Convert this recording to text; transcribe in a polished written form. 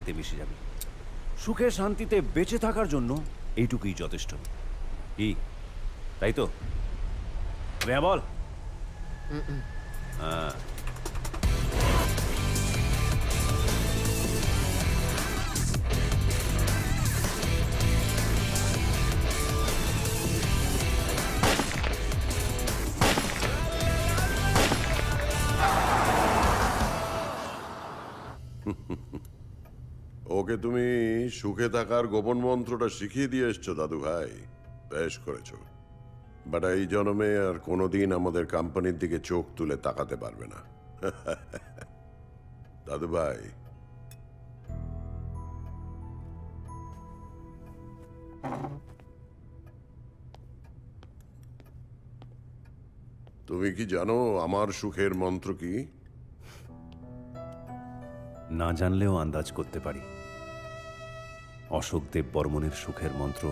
তে মিশে যাবে। সুখে শান্তিতে বেঁচে থাকার জন্য এইটুকুই যথেষ্ট। কি তাই তো? রেয়া বল। হ্যাঁ, ওকে তুমি সুখে থাকার গোপন মন্ত্রটা শিখিয়ে দিয়ে এসছো দাদু ভাই, বেশ করেছো। বাট এই জন্মে আর কোনোদিন আমাদের কোম্পানির দিকে চোখ তুলে তাকাতে পারবে না। দাদু ভাই, তুমি কি জানো আমার সুখের মন্ত্র কি? না জানলেও আন্দাজ করতে পারি। অশোক দেব বর্মনের সুখের মন্ত্র